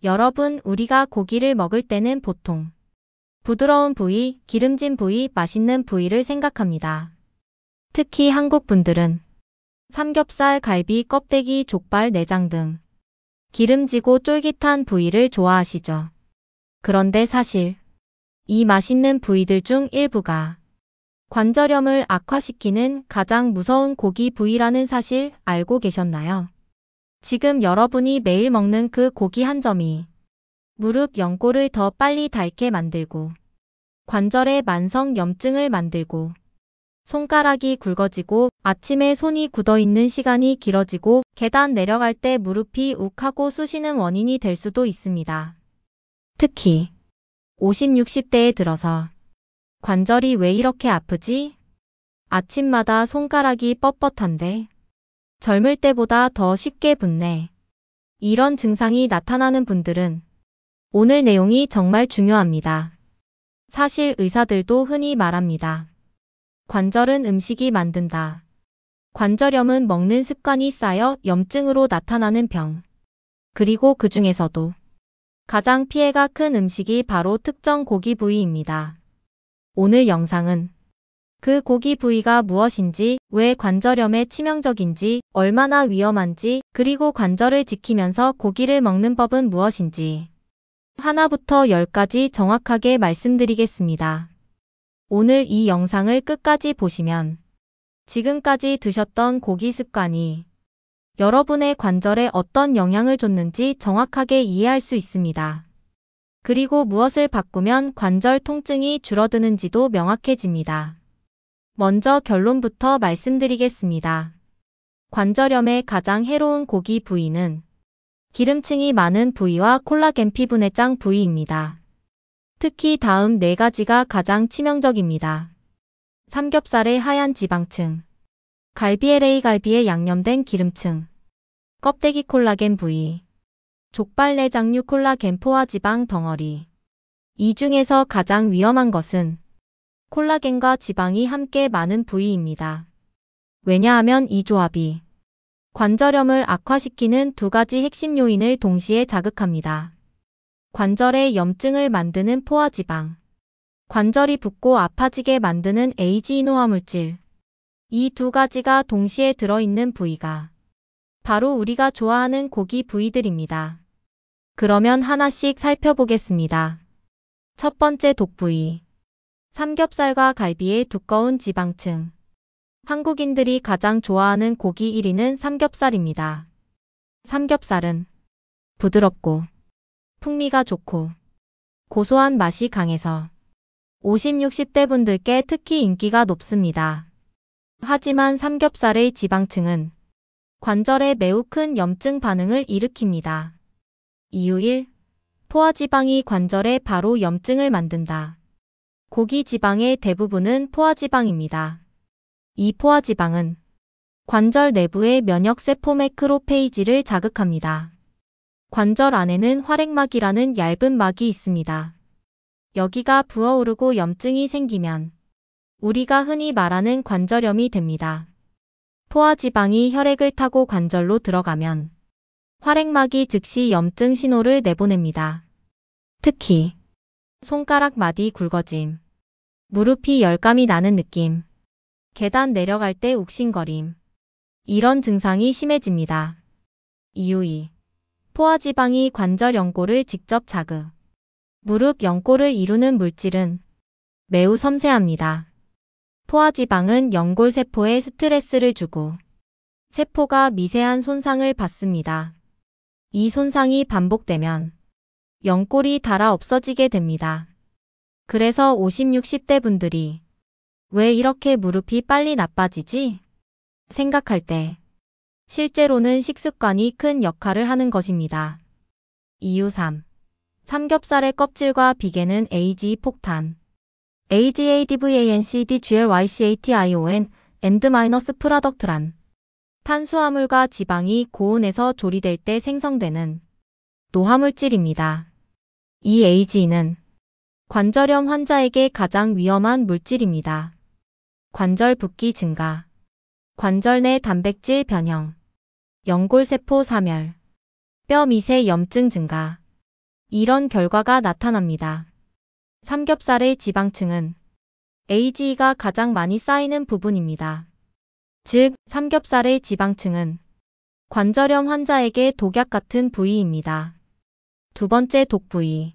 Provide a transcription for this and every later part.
여러분, 우리가 고기를 먹을 때는 보통 부드러운 부위, 기름진 부위, 맛있는 부위를 생각합니다. 특히 한국 분들은 삼겹살, 갈비, 껍데기, 족발, 내장 등 기름지고 쫄깃한 부위를 좋아하시죠. 그런데 사실 이 맛있는 부위들 중 일부가 관절염을 악화시키는 가장 무서운 고기 부위라는 사실 알고 계셨나요? 지금 여러분이 매일 먹는 그 고기 한 점이 무릎 연골을 더 빨리 닳게 만들고 관절에 만성 염증을 만들고 손가락이 굵어지고 아침에 손이 굳어있는 시간이 길어지고 계단 내려갈 때 무릎이 욱하고 쑤시는 원인이 될 수도 있습니다. 특히 50, 60대에 들어서 관절이 왜 이렇게 아프지? 아침마다 손가락이 뻣뻣한데 젊을 때보다 더 쉽게 붓네. 이런 증상이 나타나는 분들은 오늘 내용이 정말 중요합니다. 사실 의사들도 흔히 말합니다. 관절은 음식이 만든다. 관절염은 먹는 습관이 쌓여 염증으로 나타나는 병. 그리고 그 중에서도 가장 피해가 큰 음식이 바로 특정 고기 부위입니다. 오늘 영상은 그 고기 부위가 무엇인지, 왜 관절염에 치명적인지, 얼마나 위험한지, 그리고 관절을 지키면서 고기를 먹는 법은 무엇인지 하나부터 10까지 정확하게 말씀드리겠습니다. 오늘 이 영상을 끝까지 보시면 지금까지 드셨던 고기 습관이 여러분의 관절에 어떤 영향을 줬는지 정확하게 이해할 수 있습니다. 그리고 무엇을 바꾸면 관절 통증이 줄어드는지도 명확해집니다. 먼저 결론부터 말씀드리겠습니다. 관절염의 가장 해로운 고기 부위는 기름층이 많은 부위와 콜라겐 피부내장 부위입니다. 특히 다음 4가지가 가장 치명적입니다. 삼겹살의 하얀 지방층, 갈비 LA 갈비에 양념된 기름층, 껍데기 콜라겐 부위, 족발 내장류 콜라겐 포화지방 덩어리. 이 중에서 가장 위험한 것은 콜라겐과 지방이 함께 많은 부위입니다. 왜냐하면 이 조합이 관절염을 악화시키는 2가지 핵심 요인을 동시에 자극합니다. 관절에 염증을 만드는 포화지방, 관절이 붓고 아파지게 만드는 AG이노화물질. 이 2가지가 동시에 들어있는 부위가 바로 우리가 좋아하는 고기 부위들입니다. 그러면 하나씩 살펴보겠습니다. 첫 번째 독부위. 삼겹살과 갈비의 두꺼운 지방층. 한국인들이 가장 좋아하는 고기 1위는 삼겹살입니다. 삼겹살은 부드럽고 풍미가 좋고 고소한 맛이 강해서 50, 60대 분들께 특히 인기가 높습니다. 하지만 삼겹살의 지방층은 관절에 매우 큰 염증 반응을 일으킵니다. 이유 1. 포화지방이 관절에 바로 염증을 만든다. 고기 지방의 대부분은 포화지방입니다. 이 포화지방은 관절 내부의 면역세포 매크로페이지를 자극합니다. 관절 안에는 활액막이라는 얇은 막이 있습니다. 여기가 부어오르고 염증이 생기면 우리가 흔히 말하는 관절염이 됩니다. 포화지방이 혈액을 타고 관절로 들어가면 활액막이 즉시 염증 신호를 내보냅니다. 특히 손가락 마디 굵어짐, 무릎이 열감이 나는 느낌, 계단 내려갈 때 욱신거림, 이런 증상이 심해집니다. 이유 2. 포화지방이 관절 연골을 직접 자극. 무릎 연골을 이루는 물질은 매우 섬세합니다. 포화지방은 연골세포에 스트레스를 주고 세포가 미세한 손상을 받습니다. 이 손상이 반복되면 연골이 닳아 없어지게 됩니다. 그래서 50, 60대 분들이 왜 이렇게 무릎이 빨리 나빠지지? 생각할 때 실제로는 식습관이 큰 역할을 하는 것입니다. 이유 3. 삼겹살의 껍질과 비계는 AGE 폭탄. AGADVANCDGLYCATION and 마이너스 프로덕트란 탄수화물과 지방이 고온에서 조리될 때 생성되는 노화물질입니다. 이 AGE는 관절염 환자에게 가장 위험한 물질입니다. 관절 붓기 증가, 관절 내 단백질 변형, 연골세포 사멸, 뼈 미세 염증 증가, 이런 결과가 나타납니다. 삼겹살의 지방층은 AGE가 가장 많이 쌓이는 부분입니다. 즉, 삼겹살의 지방층은 관절염 환자에게 독약 같은 부위입니다. 두 번째 독부위.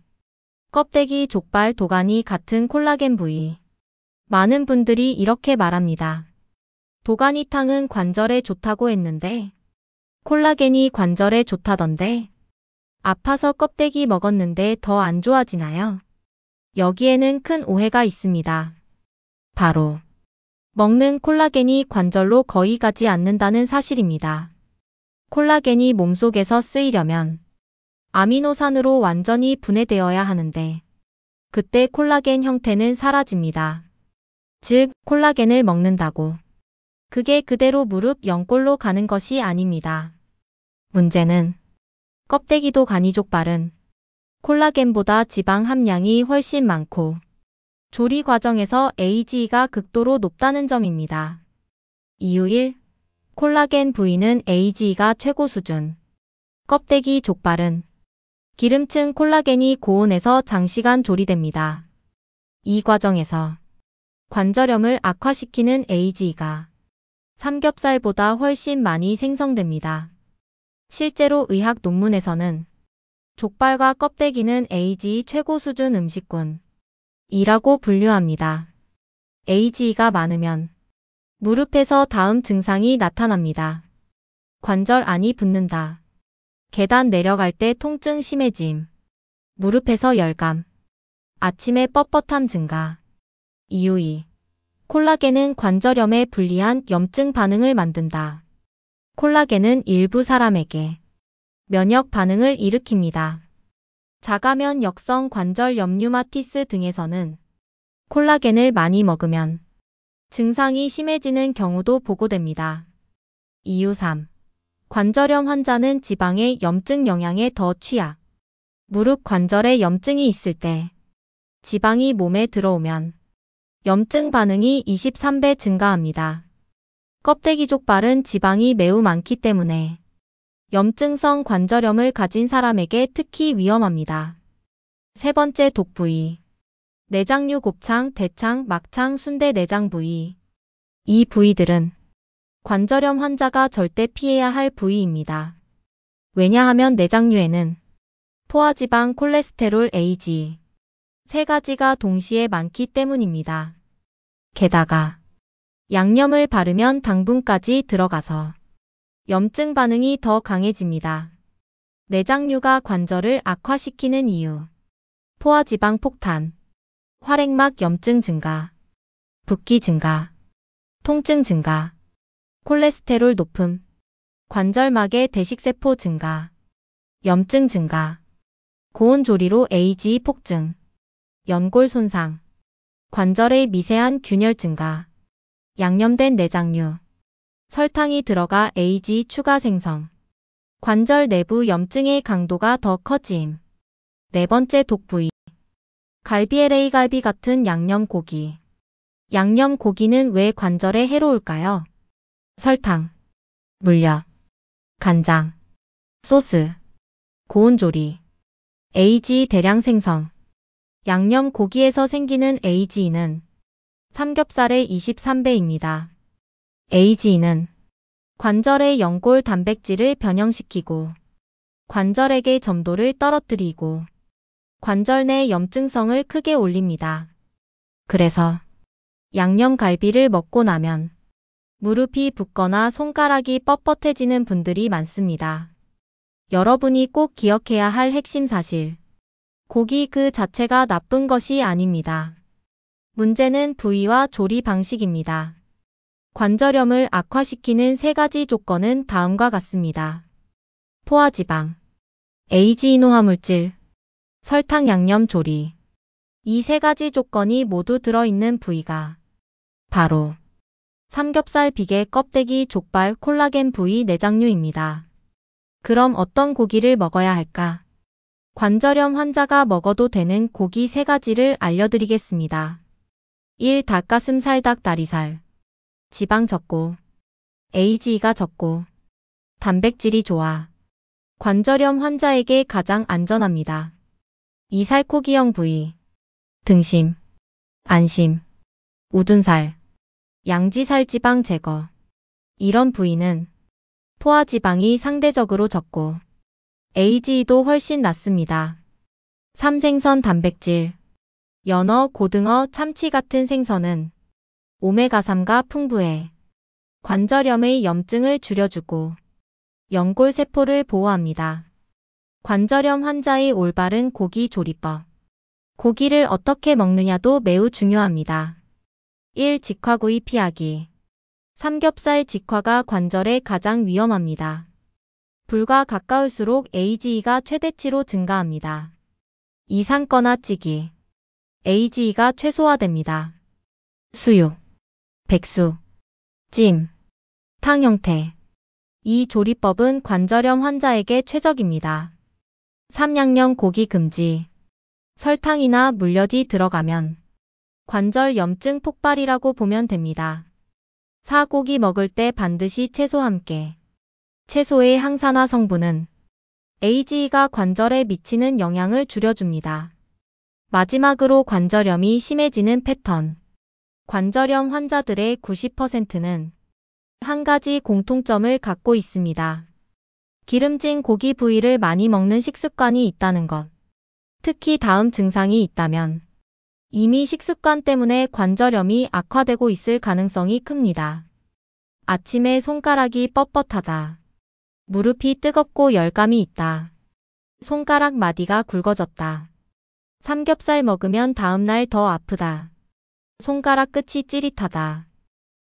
껍데기, 족발, 도가니 같은 콜라겐 부위. 많은 분들이 이렇게 말합니다. 도가니탕은 관절에 좋다고 했는데 콜라겐이 관절에 좋다던데 아파서 껍데기 먹었는데 더 안 좋아지나요? 여기에는 큰 오해가 있습니다. 바로 먹는 콜라겐이 관절로 거의 가지 않는다는 사실입니다. 콜라겐이 몸속에서 쓰이려면 아미노산으로 완전히 분해되어야 하는데 그때 콜라겐 형태는 사라집니다. 즉, 콜라겐을 먹는다고 그게 그대로 무릎 연골로 가는 것이 아닙니다. 문제는 껍데기도 가니족발은 콜라겐보다 지방 함량이 훨씬 많고 조리 과정에서 AGE가 극도로 높다는 점입니다. 이유 1. 콜라겐 부위는 AGE가 최고 수준. 껍데기, 족발은 기름층 콜라겐이 고온에서 장시간 조리됩니다. 이 과정에서 관절염을 악화시키는 AGE가 삼겹살보다 훨씬 많이 생성됩니다. 실제로 의학 논문에서는 족발과 껍데기는 AGE 최고 수준 음식군 이라고 분류합니다. AGE가 많으면 무릎에서 다음 증상이 나타납니다. 관절 안이 붓는다. 계단 내려갈 때 통증 심해짐. 무릎에서 열감. 아침에 뻣뻣함 증가. 이유 2. 콜라겐은 관절염에 불리한 염증 반응을 만든다. 콜라겐은 일부 사람에게 면역 반응을 일으킵니다. 자가면 역성 관절염 류마티스 등에서는 콜라겐을 많이 먹으면 증상이 심해지는 경우도 보고됩니다. 이유 3. 관절염 환자는 지방의 염증 영향에 더 취약. 무릎 관절에 염증이 있을 때 지방이 몸에 들어오면 염증 반응이 23배 증가합니다. 껍데기 족발은 지방이 매우 많기 때문에 염증성 관절염을 가진 사람에게 특히 위험합니다. 세 번째 독부위. 내장류, 곱창, 대창, 막창, 순대 내장 부위. 이 부위들은 관절염 환자가 절대 피해야 할 부위입니다. 왜냐하면 내장류에는 포화지방, 콜레스테롤, AGE 세 가지가 동시에 많기 때문입니다. 게다가 양념을 바르면 당분까지 들어가서 염증 반응이 더 강해집니다. 내장류가 관절을 악화시키는 이유. 포화지방 폭탄, 활액막 염증 증가, 붓기 증가, 통증 증가, 콜레스테롤 높음, 관절막의 대식세포 증가, 염증 증가, 고온 조리로 AGE 폭증, 연골 손상, 관절의 미세한 균열 증가, 양념된 내장류, 설탕이 들어가 AGE 추가 생성, 관절 내부 염증의 강도가 더 커짐. 네 번째 독부위. 갈비, LA 갈비 같은 양념 고기. 양념 고기는 왜 관절에 해로울까요? 설탕, 물엿, 간장, 소스, 고온 조리, AGE 대량 생성. 양념 고기에서 생기는 AGE는 삼겹살의 23배입니다. AGE는 관절의 연골 단백질을 변형시키고 관절액의 점도를 떨어뜨리고 관절 내 염증성을 크게 올립니다. 그래서 양념 갈비를 먹고 나면 무릎이 붓거나 손가락이 뻣뻣해지는 분들이 많습니다. 여러분이 꼭 기억해야 할 핵심 사실. 고기 그 자체가 나쁜 것이 아닙니다. 문제는 부위와 조리 방식입니다. 관절염을 악화시키는 세 가지 조건은 다음과 같습니다. 포화지방, AGE 노화물질, 설탕 양념 조리. 이 세 가지 조건이 모두 들어있는 부위가 바로 삼겹살, 비계, 껍데기, 족발, 콜라겐 부위 내장류입니다. 그럼 어떤 고기를 먹어야 할까? 관절염 환자가 먹어도 되는 고기 세 가지를 알려드리겠습니다. 1. 닭가슴살, 닭다리살. 지방 적고, AGE가 적고, 단백질이 좋아. 관절염 환자에게 가장 안전합니다. 이살코기형 부위, 등심, 안심, 우둔살, 양지살 지방 제거. 이런 부위는 포화지방이 상대적으로 적고 AGE도 훨씬 낮습니다. 3. 생선 단백질. 연어, 고등어, 참치 같은 생선은 오메가3가 풍부해 관절염의 염증을 줄여주고 연골세포를 보호합니다. 관절염 환자의 올바른 고기 조리법. 고기를 어떻게 먹느냐도 매우 중요합니다. 1. 직화구이 피하기. 삼겹살 직화가 관절에 가장 위험합니다. 불과 가까울수록 AGE가 최대치로 증가합니다. 2. 삶거나 찌기. AGE가 최소화됩니다. 수육, 백숙, 찜, 탕 형태. 이 조리법은 관절염 환자에게 최적입니다. 3. 양념 고기 금지. 설탕이나 물엿이 들어가면 관절 염증 폭발이라고 보면 됩니다. 4. 고기 먹을 때 반드시 채소 함께. 채소의 항산화 성분은 AGE가 관절에 미치는 영향을 줄여줍니다. 마지막으로 관절염이 심해지는 패턴. 관절염 환자들의 90%는 한 가지 공통점을 갖고 있습니다. 기름진 고기 부위를 많이 먹는 식습관이 있다는 것. 특히 다음 증상이 있다면 이미 식습관 때문에 관절염이 악화되고 있을 가능성이 큽니다. 아침에 손가락이 뻣뻣하다. 무릎이 뜨겁고 열감이 있다. 손가락 마디가 굵어졌다. 삼겹살 먹으면 다음날 더 아프다. 손가락 끝이 찌릿하다.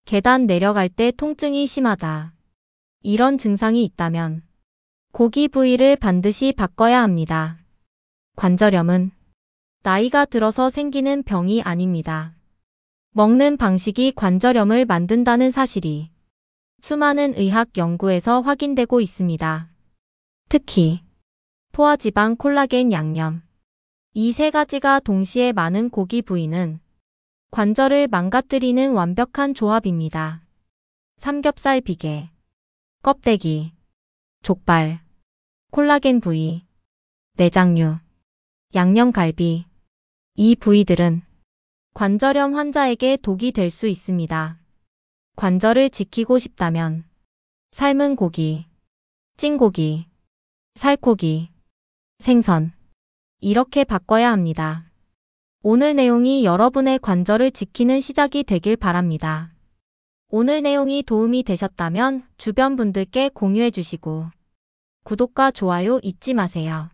계단 내려갈 때 통증이 심하다. 이런 증상이 있다면 고기 부위를 반드시 바꿔야 합니다. 관절염은 나이가 들어서 생기는 병이 아닙니다. 먹는 방식이 관절염을 만든다는 사실이 수많은 의학 연구에서 확인되고 있습니다. 특히 포화지방, 콜라겐, 양념. 이 세 가지가 동시에 많은 고기 부위는 관절을 망가뜨리는 완벽한 조합입니다. 삼겹살 비계, 껍데기, 족발, 콜라겐 부위, 내장류, 양념갈비. 이 부위들은 관절염 환자에게 독이 될 수 있습니다. 관절을 지키고 싶다면 삶은 고기, 찐고기, 살코기, 생선 이렇게 바꿔야 합니다. 오늘 내용이 여러분의 관절을 지키는 시작이 되길 바랍니다. 오늘 내용이 도움이 되셨다면 주변 분들께 공유해 주시고 구독과 좋아요 잊지 마세요.